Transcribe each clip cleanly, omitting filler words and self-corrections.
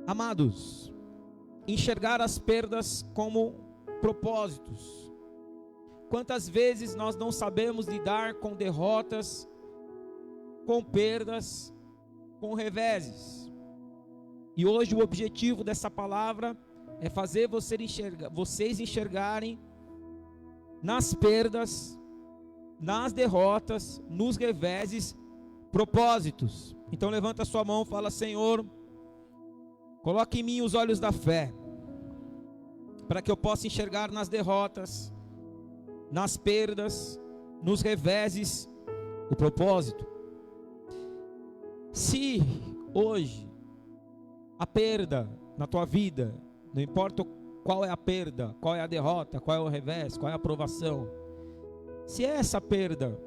Amados, enxergar as perdas como propósitos. Quantas vezes nós não sabemos lidar com derrotas, com perdas, com reveses? E hoje o objetivo dessa palavra é fazer vocês enxergarem nas perdas, nas derrotas, nos reveses, propósitos. Então levanta a sua mão e fala: Senhor, coloque em mim os olhos da fé, para que eu possa enxergar nas derrotas, nas perdas, nos reveses, o propósito. Se hoje a perda na tua vida, não importa qual é a perda, qual é a derrota, qual é o revés, qual é a provação, se essa perda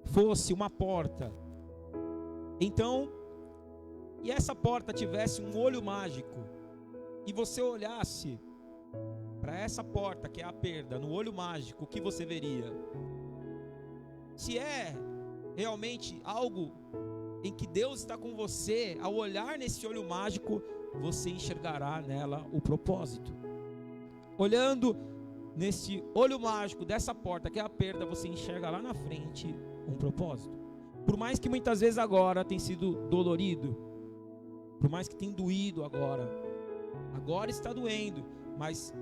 fosse uma porta, então, e essa porta tivesse um olho mágico, e você olhasse para essa porta que é a perda, no olho mágico, o que você veria? Se é realmente algo em que Deus está com você, ao olhar nesse olho mágico, você enxergará nela o propósito. Olhando nesse olho mágico dessa porta que é a perda, você enxerga lá na frente um propósito. Por mais que muitas vezes agora tenha sido dolorido, por mais que tenha doído agora está doendo, mas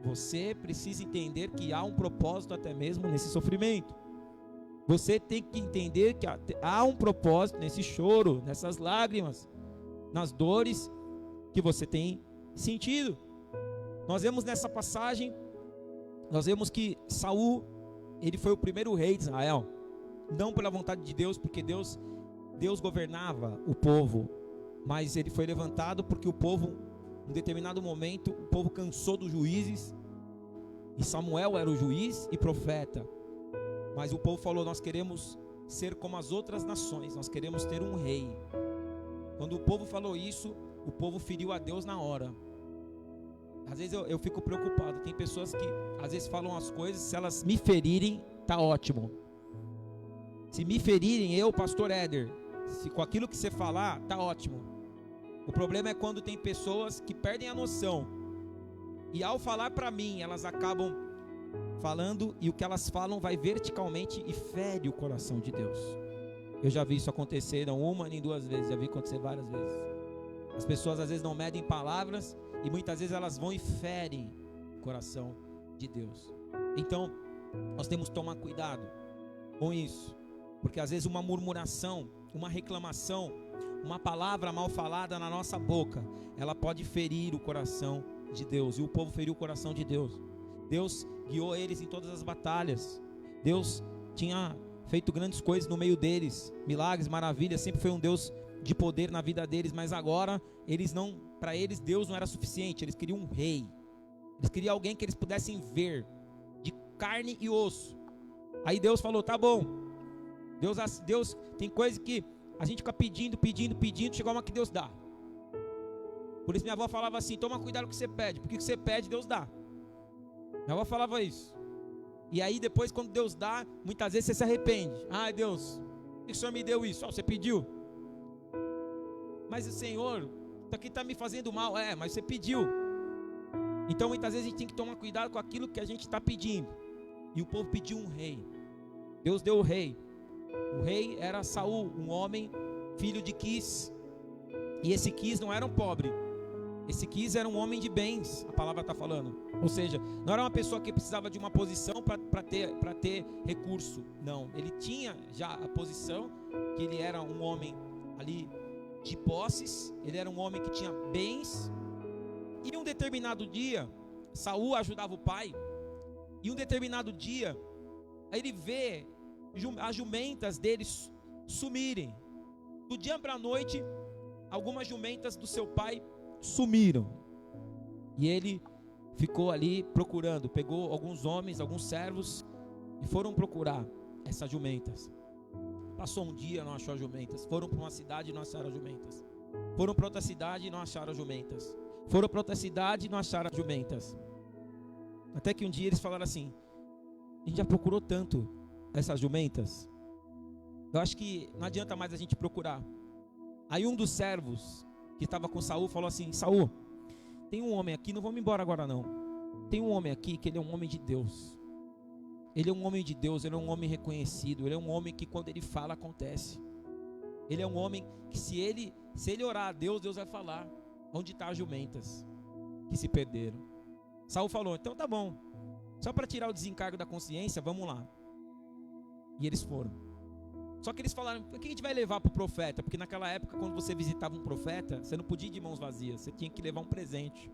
você precisa entender que há um propósito até mesmo nesse sofrimento. Você tem que entender que há um propósito nesse choro, nessas lágrimas, nas dores que você tem sentido. Nós vemos nessa passagem, nós vemos que Saul, ele foi o primeiro rei de Israel, não pela vontade de Deus, porque Deus governava o povo, mas ele foi levantado porque o povo, em determinado momento, o povo cansou dos juízes, e Samuel era o juiz e profeta, mas o povo falou: nós queremos ser como as outras nações, nós queremos ter um rei. Quando o povo falou isso, o povo feriu a Deus na hora. Às vezes eu fico preocupado, tem pessoas que às vezes falam as coisas, se elas me ferirem, tá ótimo. Se me ferirem, eu, pastor Éder, se com aquilo que você falar, tá ótimo. O problema é quando tem pessoas que perdem a noção, e ao falar para mim, elas acabam falando, e o que elas falam vai verticalmente e fere o coração de Deus. Eu já vi isso acontecer, não uma nem duas vezes, já vi acontecer várias vezes. As pessoas às vezes não medem palavras, e muitas vezes elas vão e ferem o coração de Deus. Então, nós temos que tomar cuidado com isso, porque às vezes uma murmuração, uma reclamação, uma palavra mal falada na nossa boca, ela pode ferir o coração de Deus. E o povo feriu o coração de Deus. Deus guiou eles em todas as batalhas. Deus tinha feito grandes coisas no meio deles, milagres, maravilhas, sempre foi um Deus de poder na vida deles, mas agora para eles Deus não era suficiente, eles queriam um rei. Eles queriam alguém que eles pudessem ver, de carne e osso. Aí Deus falou: tá bom. Deus tem coisa que a gente fica pedindo, chegou uma que Deus dá. Por isso minha avó falava assim: toma cuidado com o que você pede, porque o que você pede Deus dá. Minha avó falava isso. E aí depois, quando Deus dá, muitas vezes você se arrepende. Ai Deus, por que o Senhor me deu isso? Você pediu. Mas o Senhor, isso aqui está me fazendo mal. Mas você pediu. Então muitas vezes a gente tem que tomar cuidado com aquilo que a gente está pedindo. E o povo pediu um rei. Deus deu o rei. O rei era Saul, um homem filho de Quis. E esse Quis não era um pobre. Esse Quis era um homem de bens, a palavra está falando. Ou seja, não era uma pessoa que precisava de uma posição para ter recurso. Não, ele tinha já a posição, que ele era um homem ali de posses. Ele era um homem que tinha bens. E um determinado dia, Saul ajudava o pai. E um determinado dia, ele vê as jumentas deles sumirem. Do dia para a noite, algumas jumentas do seu pai sumiram. E ele ficou ali procurando, pegou alguns homens, alguns servos, e foram procurar essas jumentas. Passou um dia, não achou as jumentas. Foram para uma cidade e não acharam as jumentas. Foram para outra cidade e não acharam as jumentas. Foram para outra cidade e não acharam as jumentas. Até que um dia eles falaram assim: a gente já procurou tanto essas jumentas, eu acho que não adianta mais a gente procurar. Aí um dos servos que estava com Saul, falou assim: Saul, tem um homem aqui, não vamos embora agora não. Tem um homem aqui que ele é um homem de Deus. Ele é um homem de Deus, ele é um homem reconhecido, ele é um homem que quando ele fala, acontece. Ele é um homem que se ele orar a Deus, Deus vai falar. Onde estão as jumentas que se perderam? Saul falou: então tá bom, só para tirar o desencargo da consciência, vamos lá. E eles foram. Só que eles falaram: o que a gente vai levar para o profeta? Porque naquela época, quando você visitava um profeta, você não podia ir de mãos vazias, você tinha que levar um presente.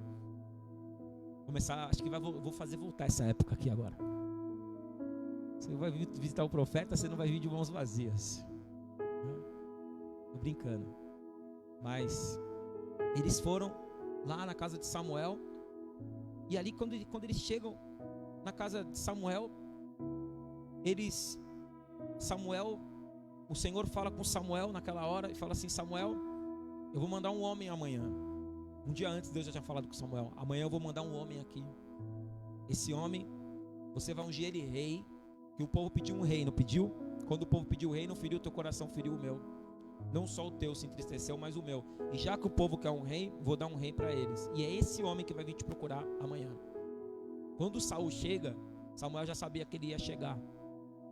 Acho que vou fazer voltar essa época aqui agora. Você vai visitar o profeta, você não vai vir de mãos vazias. Tô brincando. Mas eles foram lá na casa de Samuel. E ali quando eles chegam na casa de Samuel, o Senhor fala com Samuel naquela hora e fala assim: Samuel, eu vou mandar um homem amanhã. Um dia antes Deus já tinha falado com Samuel: amanhã eu vou mandar um homem aqui. Esse homem, você vai ungir ele rei. Que o povo pediu um rei, não pediu? Quando o povo pediu o rei, não feriu o teu coração, feriu o meu. Não só o teu se entristeceu, mas o meu. E já que o povo quer um rei, vou dar um rei para eles. E é esse homem que vai vir te procurar amanhã. Quando Saul chega, Samuel já sabia que ele ia chegar.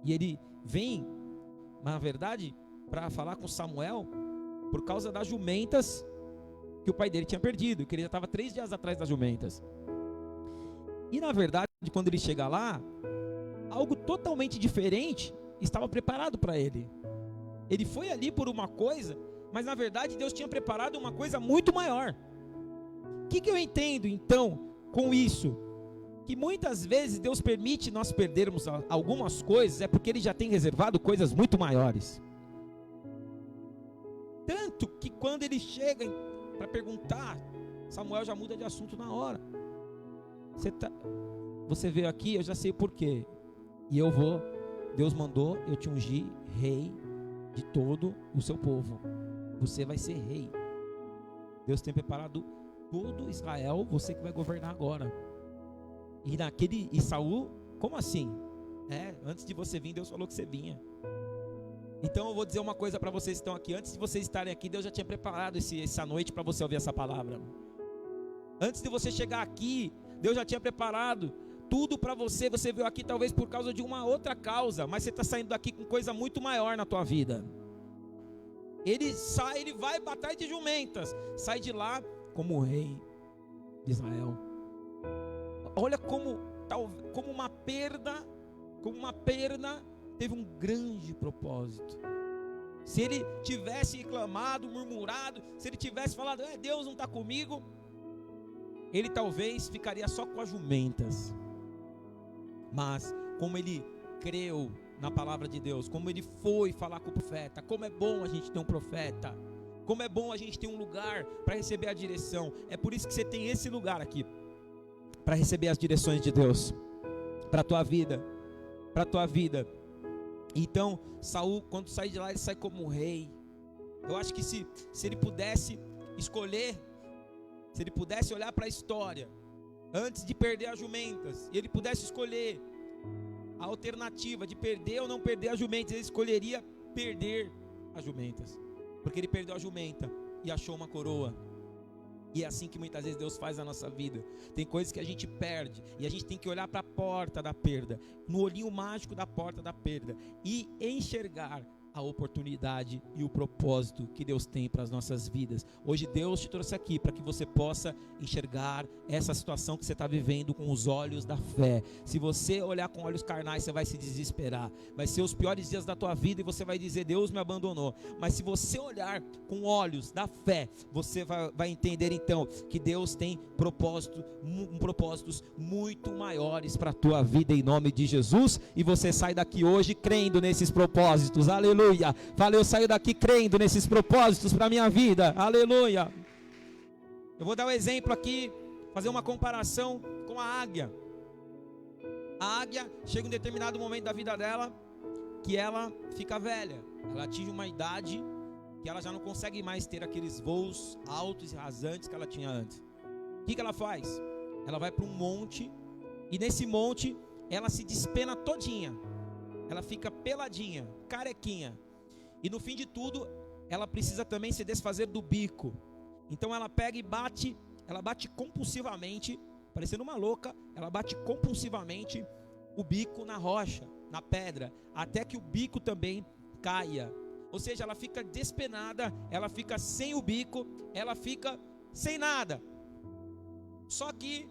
E ele vem, na verdade, para falar com Samuel por causa das jumentas que o pai dele tinha perdido, que ele já estava 3 dias atrás das jumentas. E na verdade, quando ele chega lá, algo totalmente diferente estava preparado para ele. Ele foi ali por uma coisa, mas na verdade Deus tinha preparado uma coisa muito maior. O que eu entendo então com isso? Que muitas vezes Deus permite nós perdermos algumas coisas, é porque Ele já tem reservado coisas muito maiores. Tanto que quando ele chega para perguntar, Samuel já muda de assunto na hora. Você veio aqui, eu já sei o porquê. E Deus mandou eu te ungir rei de todo o seu povo. Você vai ser rei. Deus tem preparado todo Israel, você que vai governar agora. E Saul, como assim? Antes de você vir, Deus falou que você vinha. Então eu vou dizer uma coisa para vocês que estão aqui. Antes de vocês estarem aqui, Deus já tinha preparado essa noite para você ouvir essa palavra. Antes de você chegar aqui, Deus já tinha preparado tudo para você. Você veio aqui talvez por causa de uma outra causa, mas você está saindo daqui com coisa muito maior na tua vida. Ele vai batalha de jumentas, sai de lá como rei de Israel. Olha como uma perda teve um grande propósito. Se ele tivesse reclamado, murmurado, se ele tivesse falado: Deus não está comigo, ele talvez ficaria só com as jumentas. Mas como ele creu na palavra de Deus, como ele foi falar com o profeta, como é bom a gente ter um profeta, como é bom a gente ter um lugar para receber a direção. É por isso que você tem esse lugar aqui, para receber as direções de Deus para a tua vida. Então Saul, quando sai de lá, ele sai como rei. Eu acho que se ele pudesse escolher, se ele pudesse olhar para a história antes de perder as jumentas, e ele pudesse escolher a alternativa de perder ou não perder as jumentas, ele escolheria perder as jumentas, porque ele perdeu a jumenta e achou uma coroa. E é assim que muitas vezes Deus faz na nossa vida. Tem coisas que a gente perde e a gente tem que olhar para a porta da perda, no olhinho mágico da porta da perda, e enxergar a oportunidade e o propósito que Deus tem para as nossas vidas. Hoje Deus te trouxe aqui para que você possa enxergar essa situação que você está vivendo com os olhos da fé. Se você olhar com olhos carnais, você vai se desesperar. Vai ser os piores dias da tua vida e você vai dizer: Deus me abandonou. Mas se você olhar com olhos da fé, você vai entender então que Deus tem propósitos muito maiores para a tua vida, em nome de Jesus. E você sai daqui hoje crendo nesses propósitos. Aleluia. Falei, eu saio daqui crendo nesses propósitos para a minha vida. Aleluia. Eu vou dar um exemplo aqui, fazer uma comparação com a águia. A águia chega um determinado momento da vida dela que ela fica velha. Ela atinge uma idade que ela já não consegue mais ter aqueles voos altos e rasantes que ela tinha antes. O que ela faz? Ela vai para um monte, e nesse monte ela se despena todinha. Ela fica peladinha, carequinha. E no fim de tudo, ela precisa também se desfazer do bico. Então ela pega e bate, ela bate compulsivamente, parecendo uma louca, ela bate compulsivamente o bico na rocha, na pedra, até que o bico também caia. Ou seja, ela fica despenada, ela fica sem o bico, ela fica sem nada. Só que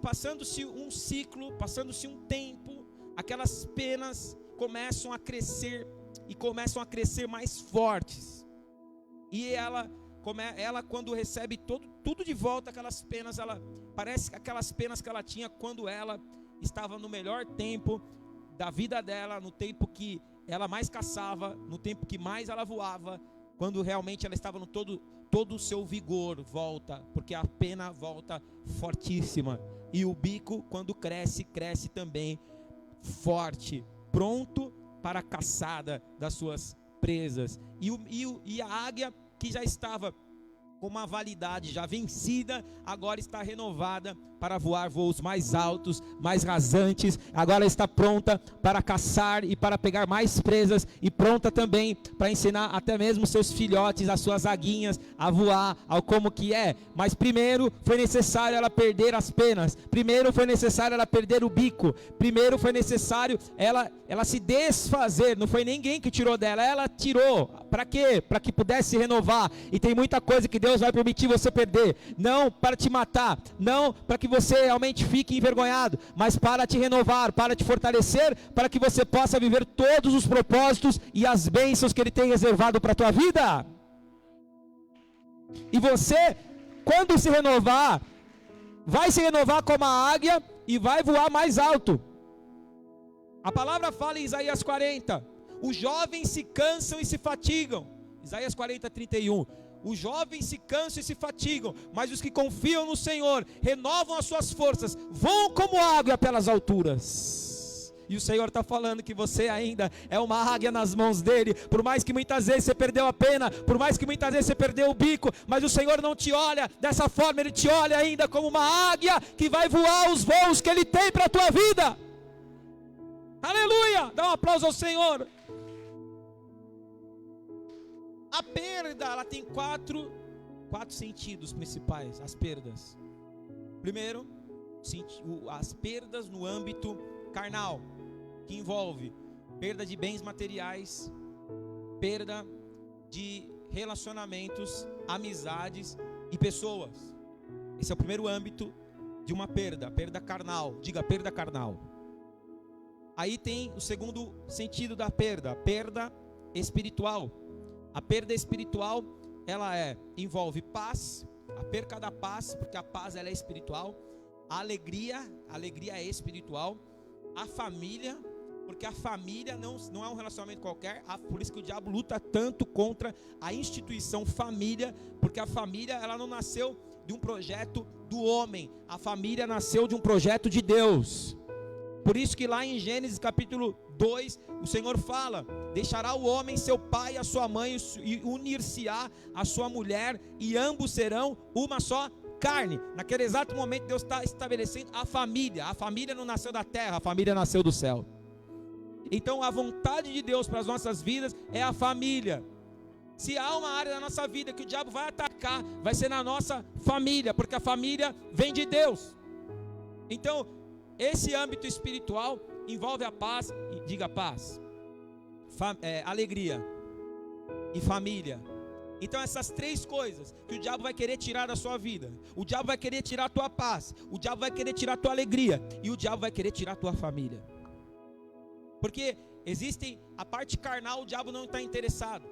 passando-se um ciclo, passando-se um tempo, aquelas penas começam a crescer e começam a crescer mais fortes. E ela quando recebe tudo de volta, aquelas penas, parece aquelas penas que ela tinha quando ela estava no melhor tempo da vida dela, no tempo que ela mais caçava, no tempo que mais ela voava, quando realmente ela estava no todo o seu vigor volta, porque a pena volta fortíssima. E o bico, quando cresce também forte, pronto para a caçada das suas presas. E a águia, que já estava com uma validade já vencida, agora está renovada para voar voos mais altos, mais rasantes. Agora está pronta para caçar e para pegar mais presas, e pronta também para ensinar até mesmo seus filhotes, as suas aguinhas, a voar, ao como que é. Mas primeiro foi necessário ela perder as penas, primeiro foi necessário ela perder o bico, primeiro foi necessário ela se desfazer. Não foi ninguém que tirou dela, ela tirou. Para quê? Para que pudesse se renovar. E tem muita coisa que Deus vai permitir você perder, não para te matar, não para que você realmente fique envergonhado, mas para te renovar, para te fortalecer, para que você possa viver todos os propósitos e as bênçãos que Ele tem reservado para a tua vida. E você, quando se renovar, vai se renovar como a águia e vai voar mais alto. A palavra fala em Isaías 40, os jovens se cansam e se fatigam. Isaías 40, 31. Os jovens se cansam e se fatigam, mas os que confiam no Senhor renovam as suas forças, voam como águia pelas alturas. E o Senhor está falando que você ainda é uma águia nas mãos dele. Por mais que muitas vezes você perdeu a pena, por mais que muitas vezes você perdeu o bico, mas o Senhor não te olha dessa forma. Ele te olha ainda como uma águia que vai voar os voos que Ele tem para a tua vida. Aleluia! Dá um aplauso ao Senhor. A perda, ela tem quatro sentidos principais, as perdas. Primeiro, as perdas no âmbito carnal, que envolve perda de bens materiais, perda de relacionamentos, amizades e pessoas. Esse é o primeiro âmbito de uma perda, perda carnal. Diga, perda carnal. Aí tem o segundo sentido da perda, a perda espiritual. A perda espiritual, envolve paz, a perca da paz, porque a paz ela é espiritual. A alegria é espiritual. A família, porque a família não é um relacionamento qualquer. Por isso que o diabo luta tanto contra a instituição família, porque a família ela não nasceu de um projeto do homem, a família nasceu de um projeto de Deus. Por isso que lá em Gênesis capítulo 2, o Senhor fala: deixará o homem seu pai e a sua mãe e unir-se-á a sua mulher, e ambos serão uma só carne. Naquele exato momento Deus está estabelecendo a família. A família não nasceu da terra, a família nasceu do céu. Então a vontade de Deus para as nossas vidas é a família. Se há uma área da nossa vida que o diabo vai atacar, vai ser na nossa família, porque a família vem de Deus. Então esse âmbito espiritual envolve a paz, diga paz, alegria e família. Então essas três coisas que o diabo vai querer tirar da sua vida: o diabo vai querer tirar a tua paz, o diabo vai querer tirar a tua alegria, e o diabo vai querer tirar a tua família. Porque existem a parte carnal, o diabo não está interessado.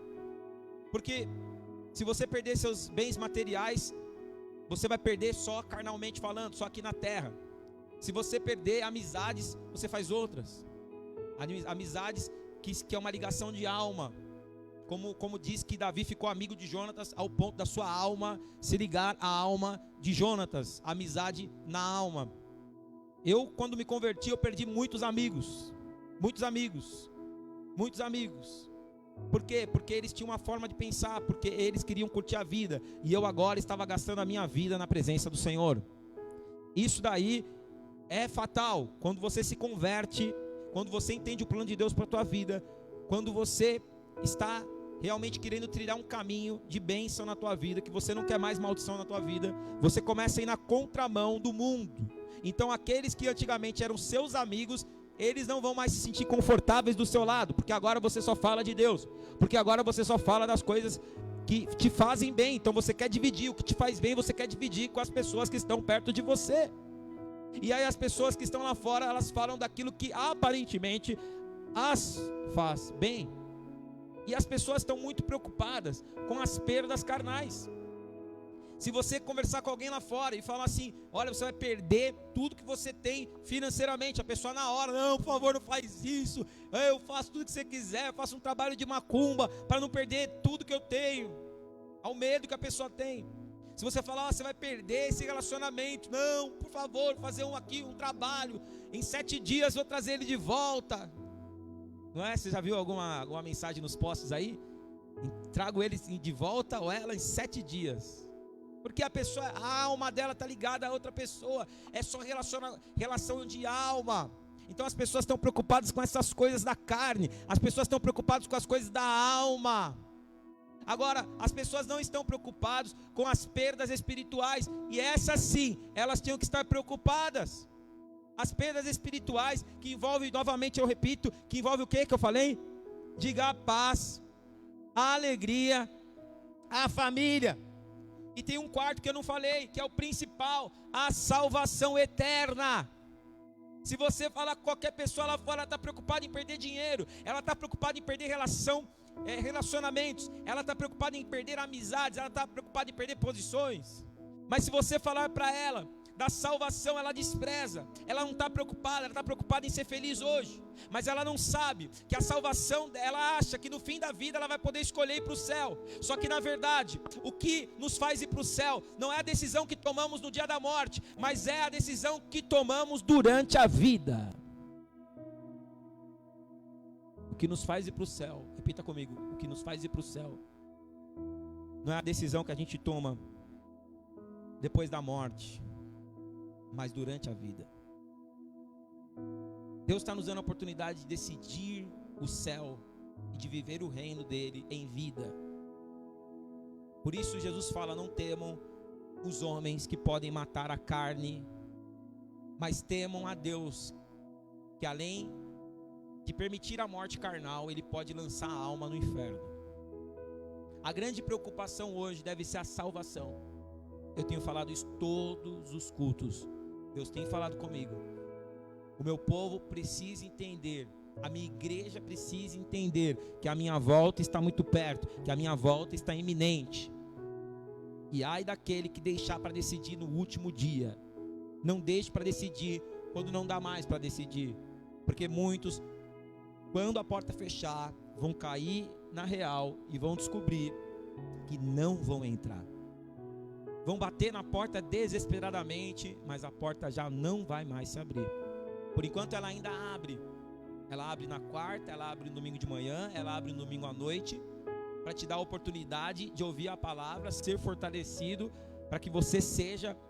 Porque se você perder seus bens materiais, você vai perder só carnalmente falando, só aqui na terra. Se você perder amizades, você faz outras. Amizades que é uma ligação de alma. Como diz que Davi ficou amigo de Jonatas ao ponto da sua alma se ligar à alma de Jonatas. Amizade na alma. Eu, quando me converti, eu perdi muitos amigos. Muitos amigos. Muitos amigos. Por quê? Porque eles tinham uma forma de pensar, porque eles queriam curtir a vida, e eu agora estava gastando a minha vida na presença do Senhor. Isso daí é fatal. Quando você se converte, quando você entende o plano de Deus para a tua vida, quando você está realmente querendo trilhar um caminho de bênção na tua vida, que você não quer mais maldição na tua vida, você começa a ir na contramão do mundo. Então aqueles que antigamente eram seus amigos, eles não vão mais se sentir confortáveis do seu lado, porque agora você só fala de Deus, porque agora você só fala das coisas que te fazem bem. Então você quer dividir o que te faz bem, você quer dividir com as pessoas que estão perto de você. E aí as pessoas que estão lá fora, elas falam daquilo que aparentemente as faz bem. E as pessoas estão muito preocupadas com as perdas carnais. Se você conversar com alguém lá fora e falar assim, olha, você vai perder tudo que você tem financeiramente, a pessoa na hora, não, por favor, não faz isso, eu faço tudo que você quiser, eu faço um trabalho de macumba para não perder tudo que eu tenho, ao medo que a pessoa tem. Se você falar, você vai perder esse relacionamento, não, por favor, vou fazer um trabalho, em 7 dias vou trazer ele de volta. Não é? Você já viu alguma mensagem nos posts aí? Trago ele de volta ou ela em 7 dias. Porque a alma dela está ligada a outra pessoa. É só relação de alma. Então as pessoas estão preocupadas com essas coisas da carne. As pessoas estão preocupadas com as coisas da alma. Agora, as pessoas não estão preocupadas com as perdas espirituais. E essas sim, elas tinham que estar preocupadas. As perdas espirituais, que envolvem, novamente eu repito, que envolve o que eu falei? Diga a paz, a alegria, a família. E tem um quarto que eu não falei, que é o principal, a salvação eterna. Se você falar com qualquer pessoa lá fora, ela está preocupada em perder dinheiro, ela está preocupada em perder relacionamentos, ela está preocupada em perder amizades, ela está preocupada em perder posições. Mas se você falar para ela da salvação, ela despreza, ela não está preocupada, ela está preocupada em ser feliz hoje, mas ela não sabe que a salvação, ela acha que no fim da vida ela vai poder escolher ir para o céu. Só que na verdade, o que nos faz ir para o céu não é a decisão que tomamos no dia da morte, mas é a decisão que tomamos durante a vida. O que nos faz ir para o céu, repita comigo, o que nos faz ir para o céu não é a decisão que a gente toma depois da morte, mas durante a vida. Deus está nos dando a oportunidade de decidir o céu e de viver o reino dele em vida. Por isso Jesus fala, não temam os homens que podem matar a carne, mas temam a Deus, que além de permitir a morte carnal, ele pode lançar a alma no inferno. A grande preocupação hoje deve ser a salvação. Eu tenho falado isso todos os cultos. Deus tem falado comigo. O meu povo precisa entender, a minha igreja precisa entender que a minha volta está muito perto, que a minha volta está iminente. E ai daquele que deixar para decidir no último dia. Não deixe para decidir quando não dá mais para decidir. Porque muitos, quando a porta fechar, vão cair na real e vão descobrir que não vão entrar. Vão bater na porta desesperadamente, mas a porta já não vai mais se abrir. Por enquanto ela ainda abre. Ela abre na quarta, ela abre no domingo de manhã, ela abre no domingo à noite, para te dar a oportunidade de ouvir a palavra, ser fortalecido, para que você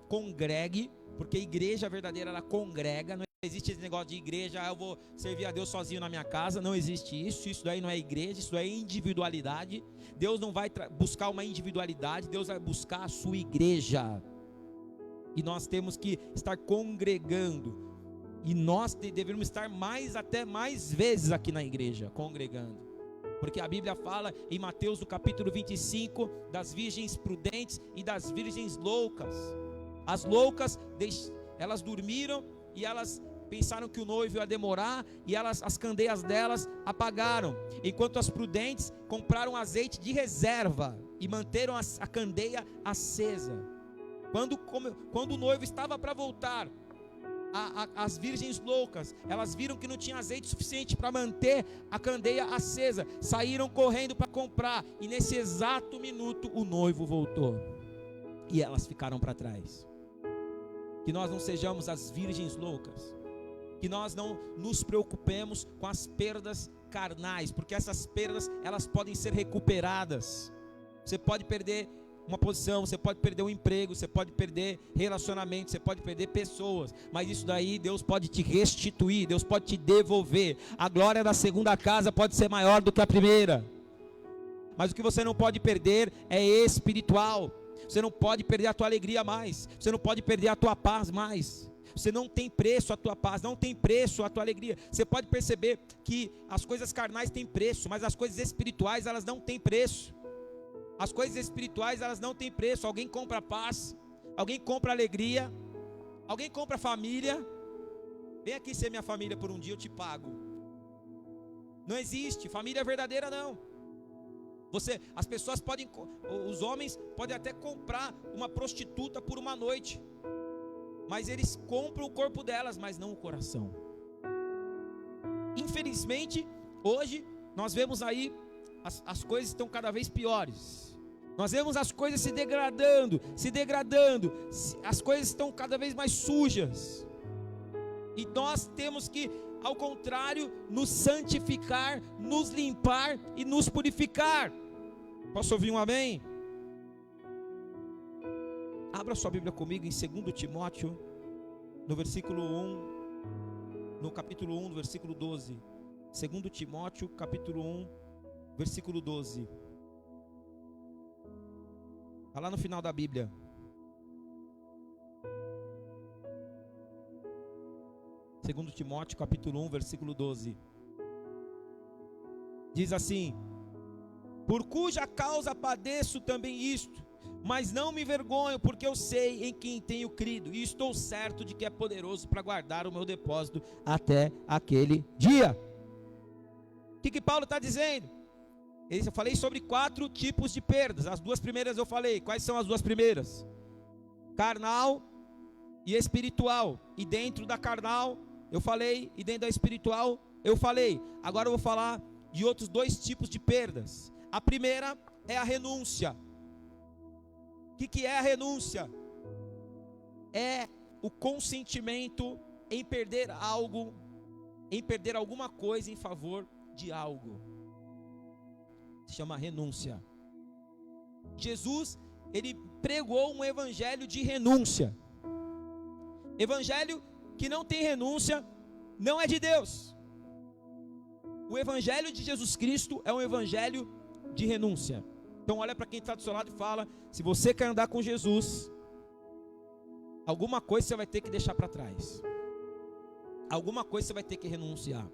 congregue, porque a igreja verdadeira, ela congrega. Não existe esse negócio de igreja, eu vou servir a Deus sozinho na minha casa. Não existe isso daí não é igreja, isso daí é individualidade. Deus não vai buscar uma individualidade, Deus vai buscar a sua igreja. E nós temos que estar congregando. E nós devemos estar até mais vezes aqui na igreja, congregando. Porque a Bíblia fala em Mateus, no capítulo 25, das virgens prudentes e das virgens loucas. As loucas, elas dormiram e elas pensaram que o noivo ia demorar, e as candeias delas apagaram, enquanto as prudentes compraram azeite de reserva e manteram a candeia acesa. Quando o noivo estava para voltar, as virgens loucas, elas viram que não tinha azeite suficiente para manter a candeia acesa, saíram correndo para comprar, e nesse exato minuto o noivo voltou, e elas ficaram para trás. Que nós não sejamos as virgens loucas, que nós não nos preocupemos com as perdas carnais, porque essas perdas, elas podem ser recuperadas. Você pode perder uma posição, você pode perder um emprego, você pode perder relacionamento, você pode perder pessoas, mas isso daí Deus pode te restituir, Deus pode te devolver. A glória da segunda casa pode ser maior do que a primeira. Mas o que você não pode perder é espiritual. Você não pode perder a tua alegria mais. Você não pode perder a tua paz mais. Você não tem preço a tua paz, não tem preço a tua alegria. Você pode perceber que as coisas carnais têm preço, mas as coisas espirituais, elas não têm preço. As coisas espirituais, elas não têm preço. Alguém compra paz, alguém compra alegria, alguém compra família. Vem aqui ser minha família por um dia, eu te pago. Não existe família verdadeira, não. As pessoas podem, os homens podem até comprar uma prostituta por uma noite, mas eles compram o corpo delas, mas não o coração. Infelizmente, hoje nós vemos aí as coisas estão cada vez piores. Nós vemos as coisas se degradando, as coisas estão cada vez mais sujas. E nós temos que, ao contrário, nos santificar, nos limpar e nos purificar. Posso ouvir um amém? Abra sua Bíblia comigo em 2 Timóteo, no versículo 1, no capítulo 1, versículo 12. 2 Timóteo, capítulo 1, versículo 12. Está lá no final da Bíblia. Segundo Timóteo, capítulo 1, versículo 12. Diz assim: por cuja causa padeço também isto, mas não me envergonho, porque eu sei em quem tenho crido, e estou certo de que é poderoso para guardar o meu depósito até aquele dia. O que Paulo está dizendo? Eu falei sobre 4 tipos de perdas. As 2 primeiras eu falei. Quais são as 2 primeiras? Carnal e espiritual. E dentro da carnal eu falei, e dentro da espiritual eu falei. Agora eu vou falar de outros 2 tipos de perdas. A primeira é a renúncia. O que é a renúncia? É o consentimento em perder algo, em perder alguma coisa em favor de algo. Se chama renúncia. Jesus, ele pregou um evangelho de renúncia. Evangelho que não tem renúncia não é de Deus. O evangelho de Jesus Cristo é um evangelho de renúncia. Então olha para quem está do seu lado e fala: se você quer andar com Jesus, alguma coisa você vai ter que deixar para trás. Alguma coisa você vai ter que renunciar.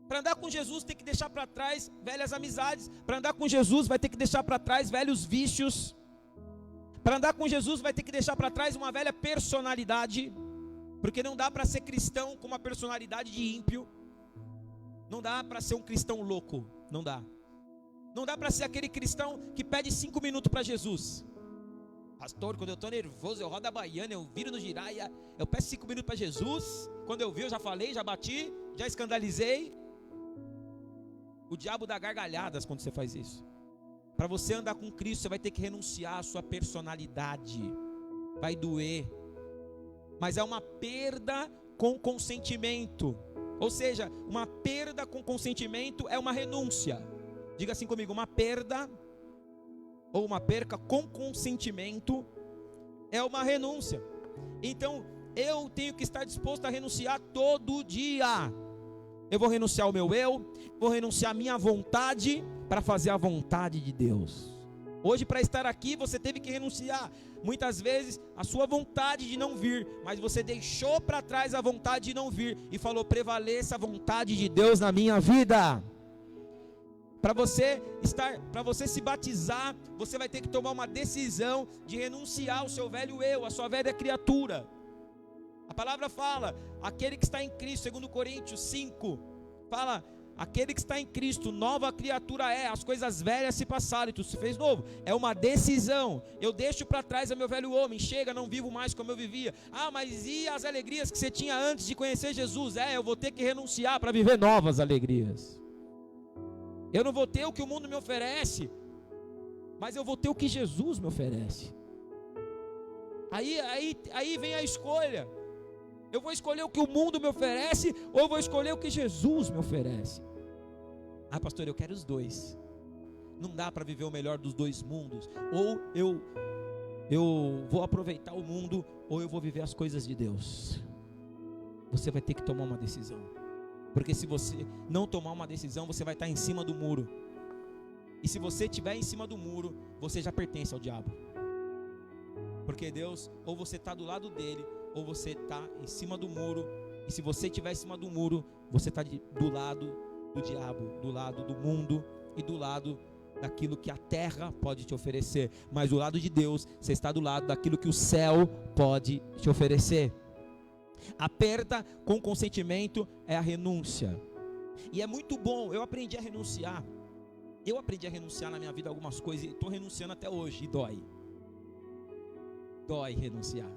Para andar com Jesus tem que deixar para trás velhas amizades. Para andar com Jesus vai ter que deixar para trás velhos vícios. Para andar com Jesus vai ter que deixar para trás uma velha personalidade. Porque não dá para ser cristão com uma personalidade de ímpio. Não dá para ser um cristão louco. Não dá. Não dá para ser aquele cristão que pede 5 minutos para Jesus. Pastor, quando eu estou nervoso, eu rodo a baiana, eu viro no giraia, eu peço 5 minutos para Jesus. Quando eu vi, eu já falei, já bati, já escandalizei. O diabo dá gargalhadas quando você faz isso. Para você andar com Cristo, você vai ter que renunciar à sua personalidade. Vai doer. Mas é uma perda com consentimento. Ou seja, uma perda com consentimento é uma renúncia. Diga assim comigo: uma perda ou uma perca com consentimento é uma renúncia. Então eu tenho que estar disposto a renunciar todo dia. Eu vou renunciar ao meu eu, vou renunciar à minha vontade para fazer a vontade de Deus. Hoje, para estar aqui, você teve que renunciar muitas vezes a sua vontade de não vir, mas você deixou para trás a vontade de não vir e falou: prevaleça a vontade de Deus na minha vida. Para você se batizar, você vai ter que tomar uma decisão de renunciar ao seu velho eu, a sua velha criatura. A palavra fala: aquele que está em Cristo, segundo Coríntios 5, fala: aquele que está em Cristo, nova criatura é, as coisas velhas se passaram e tudo se fez novo. É uma decisão. Eu deixo para trás o meu velho homem, chega, não vivo mais como eu vivia. Ah, mas e as alegrias que você tinha antes de conhecer Jesus? Eu vou ter que renunciar para viver novas alegrias. Eu não vou ter o que o mundo me oferece, mas eu vou ter o que Jesus me oferece. Aí vem a escolha. Eu vou escolher o que o mundo me oferece, ou eu vou escolher o que Jesus me oferece? Ah, pastor, eu quero os dois. Não dá para viver o melhor dos dois mundos. Ou eu vou aproveitar o mundo, ou eu vou viver as coisas de Deus. Você vai ter que tomar uma decisão. Porque se você não tomar uma decisão, você vai estar em cima do muro. E se você estiver em cima do muro, você já pertence ao diabo. Porque Deus, ou você está do lado dele, ou você está em cima do muro. E se você estiver em cima do muro, você está do lado do diabo, do lado do mundo e do lado daquilo que a terra pode te oferecer. Mas do lado de Deus, você está do lado daquilo que o céu pode te oferecer. A perda com consentimento é a renúncia. E é muito bom, eu aprendi a renunciar. Eu aprendi a renunciar na minha vida algumas coisas e estou renunciando até hoje, e dói. Dói renunciar.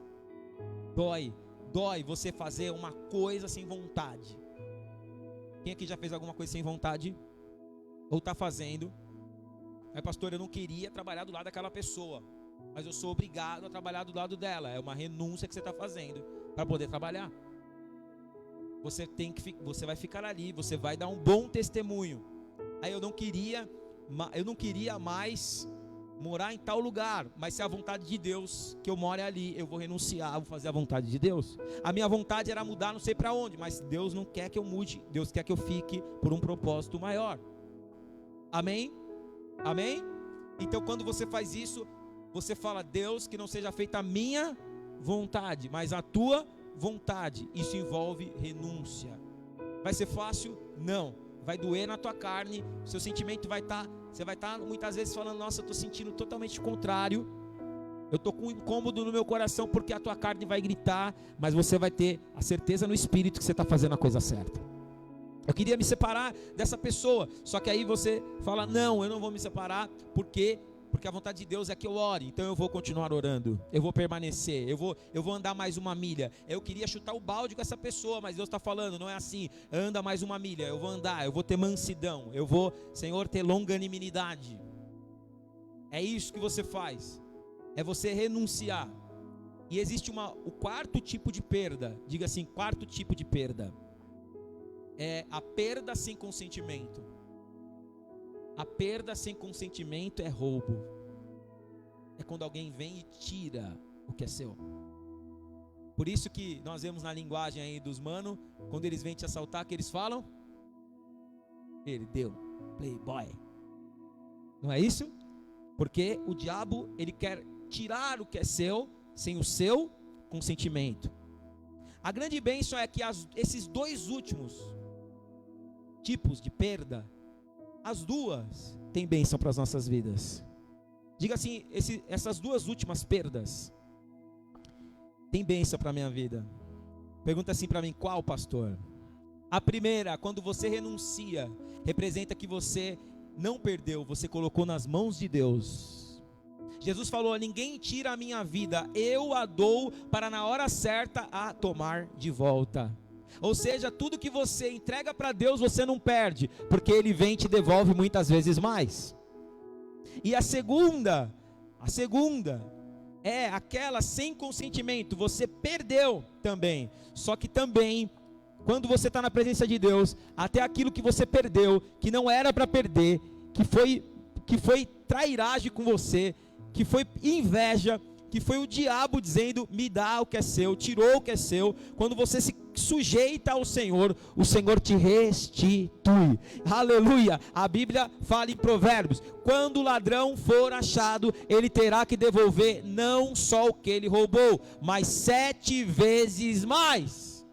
Dói você fazer uma coisa sem vontade. Quem aqui já fez alguma coisa sem vontade? Ou está fazendo? Mas pastor, eu não queria trabalhar do lado daquela pessoa, mas eu sou obrigado a trabalhar do lado dela. É uma renúncia que você está fazendo para poder trabalhar. Você vai ficar ali, você vai dar um bom testemunho. Aí eu não queria mais morar em tal lugar, mas se é a vontade de Deus que eu more ali, eu vou renunciar, vou fazer a vontade de Deus. A minha vontade era mudar não sei para onde, mas Deus não quer que eu mude, Deus quer que eu fique por um propósito maior. Amém? Amém? Então quando você faz isso, você fala: Deus, que não seja feita a minha vontade, mas a tua vontade. Isso envolve renúncia. Vai ser fácil? Não. Vai doer na tua carne, seu sentimento vai estar, você vai estar muitas vezes falando: nossa, eu estou sentindo totalmente o contrário, eu estou com um incômodo no meu coração, porque a tua carne vai gritar, mas você vai ter a certeza no espírito que você está fazendo a coisa certa. Eu queria me separar dessa pessoa, só que aí você fala: não, eu não vou me separar, porque a vontade de Deus é que eu ore, então eu vou continuar orando, eu vou permanecer, eu vou andar mais uma milha. Eu queria chutar o balde com essa pessoa, mas Deus está falando: não é assim, anda mais uma milha, eu vou andar, eu vou ter mansidão, eu vou, Senhor, ter longanimidade. É isso que você faz, é você renunciar. E existe o quarto tipo de perda, diga assim, quarto tipo de perda, é a perda sem consentimento. A perda sem consentimento é roubo. É quando alguém vem e tira o que é seu. Por isso que nós vemos na linguagem aí dos manos, quando eles vêm te assaltar, que eles falam: ele deu, playboy. Não é isso? Porque o diabo, ele quer tirar o que é seu, sem o seu consentimento. A grande bênção é que esses dois últimos tipos de perda, as duas têm bênção para as nossas vidas. Diga assim, essas duas últimas perdas têm bênção para a minha vida. Pergunta assim para mim: qual, pastor? A primeira, quando você renuncia, representa que você não perdeu, você colocou nas mãos de Deus. Jesus falou: ninguém tira a minha vida, eu a dou para na hora certa a tomar de volta. Ou seja, tudo que você entrega para Deus, você não perde, porque Ele vem e te devolve muitas vezes mais. E a segunda é aquela sem consentimento, você perdeu também. Só que também, quando você está na presença de Deus, até aquilo que você perdeu, que não era para perder, que foi trairagem com você, que foi inveja, que foi o diabo dizendo: me dá o que é seu, tirou o que é seu. Quando você se sujeita ao Senhor, o Senhor te restitui. Aleluia. A Bíblia fala em Provérbios: quando o ladrão for achado, ele terá que devolver não só o que ele roubou, mas 7 vezes mais.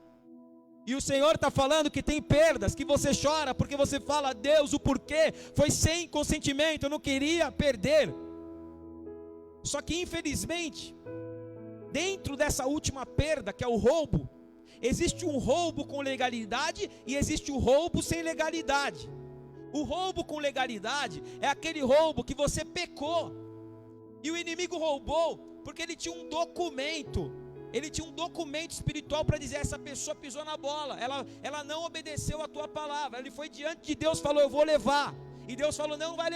E o Senhor está falando que tem perdas, que você chora porque você fala: Deus, o porquê? Foi sem consentimento, eu não queria perder. Só que infelizmente, dentro dessa última perda, que é o roubo, existe um roubo com legalidade e existe o roubo sem legalidade. O roubo com legalidade é aquele roubo que você pecou e o inimigo roubou porque ele tinha um documento. Ele tinha um documento espiritual para dizer: essa pessoa pisou na bola, ela não obedeceu a tua palavra. Ele foi diante de Deus e falou: eu vou levar. E Deus falou: não vai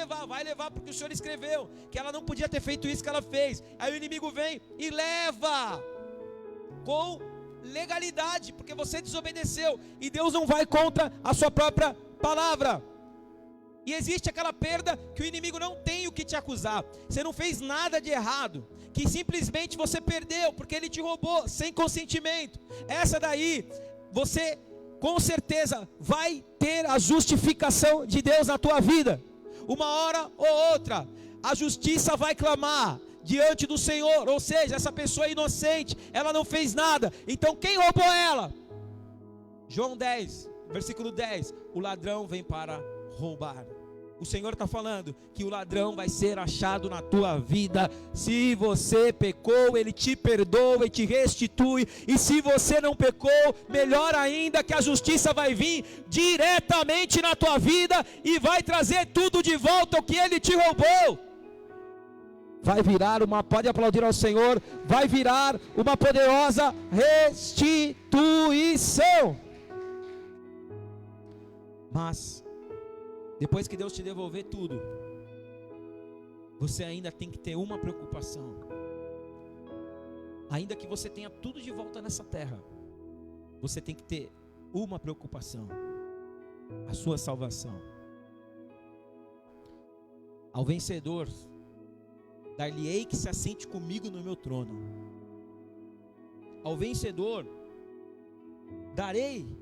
levar porque o Senhor escreveu que ela não podia ter feito isso que ela fez. Aí o inimigo vem e leva com legalidade, porque você desobedeceu, e Deus não vai contra a sua própria palavra. E existe aquela perda que o inimigo não tem o que te acusar, você não fez nada de errado, que simplesmente você perdeu, porque ele te roubou sem consentimento. Essa daí, você com certeza vai ter a justificação de Deus na tua vida. uma hora ou outra, a justiça vai clamar diante do Senhor, ou seja, essa pessoa é inocente, ela não fez nada, então quem roubou ela? João 10, versículo 10, o ladrão vem para roubar. O Senhor está falando que o ladrão vai ser achado na tua vida. Se você pecou, Ele te perdoa e te restitui. E se você não pecou, melhor ainda, que a justiça vai vir diretamente na tua vida e vai trazer tudo de volta o que Ele te roubou. Vai virar pode aplaudir ao Senhor, vai virar uma poderosa restituição. Mas depois que Deus te devolver tudo, você ainda tem que ter uma preocupação. Ainda que você tenha tudo de volta nessa terra, você tem que ter uma preocupação: a sua salvação. Ao vencedor, dar-lhe-ei que se assente comigo no meu trono. Ao vencedor, darei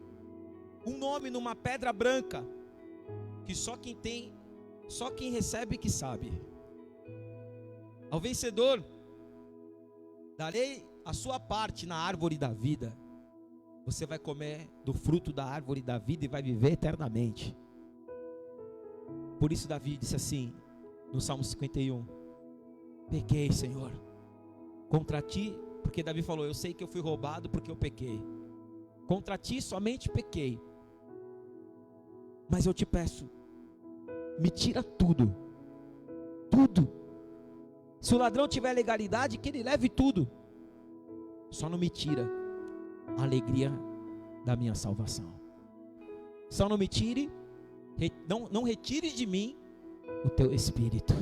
um nome numa pedra branca, que só quem recebe que sabe. Ao vencedor, darei a sua parte na árvore da vida. Você vai comer do fruto da árvore da vida e vai viver eternamente. Por isso Davi disse assim, no Salmo 51, pequei, Senhor, contra ti, porque Davi falou, eu sei que eu fui roubado porque eu pequei. Contra ti somente pequei. Mas eu te peço, me tira tudo. Tudo. Se o ladrão tiver legalidade, que ele leve tudo. Só não me tira a alegria da minha salvação. Só não me tire, não retire de mim o teu espírito.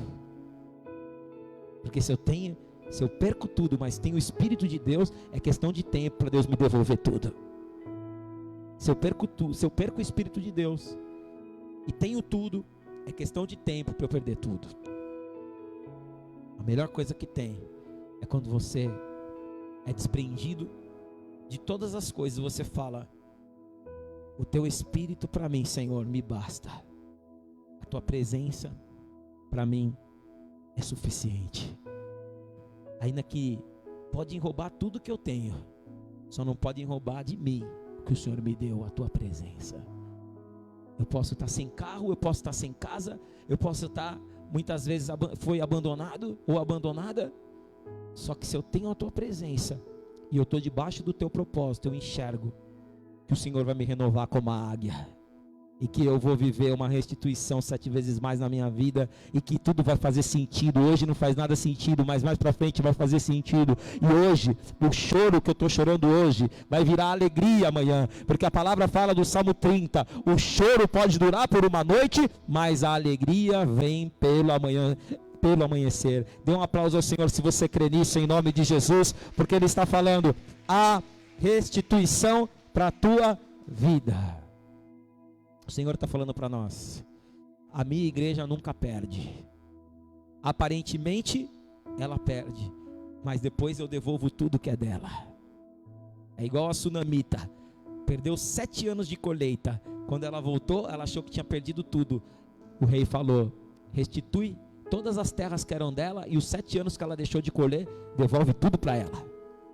Porque se eu perco tudo, mas tenho o Espírito de Deus, é questão de tempo para Deus me devolver tudo. Se eu perco o Espírito de Deus e tenho tudo, é questão de tempo para eu perder tudo. A melhor coisa que tem é quando você é desprendido de todas as coisas. Você fala, o teu Espírito para mim, Senhor, me basta. A tua presença para mim é suficiente. Ainda que podem roubar tudo que eu tenho, só não podem roubar de mim o que o Senhor me deu, a tua presença. Eu posso estar sem carro, eu posso estar sem casa, eu posso estar, muitas vezes foi abandonado ou abandonada, só que se eu tenho a tua presença e eu estou debaixo do teu propósito, eu enxergo que o Senhor vai me renovar como a águia, e que eu vou viver uma restituição 7 vezes mais na minha vida, e que tudo vai fazer sentido. Hoje não faz nada sentido, mas mais para frente vai fazer sentido. E hoje, o choro que eu estou chorando hoje, vai virar alegria amanhã, porque a palavra fala do Salmo 30, o choro pode durar por uma noite, mas a alegria vem pelo amanhecer. Dê um aplauso ao Senhor se você crê nisso, em nome de Jesus, porque Ele está falando a restituição para a tua vida. O Senhor está falando para nós, a minha igreja nunca perde. Aparentemente ela perde, mas depois eu devolvo tudo que é dela. É igual a sunamita, perdeu 7 anos de colheita. Quando ela voltou, ela achou que tinha perdido tudo. O rei falou, restitui todas as terras que eram dela, e os 7 anos que ela deixou de colher, devolve tudo para ela.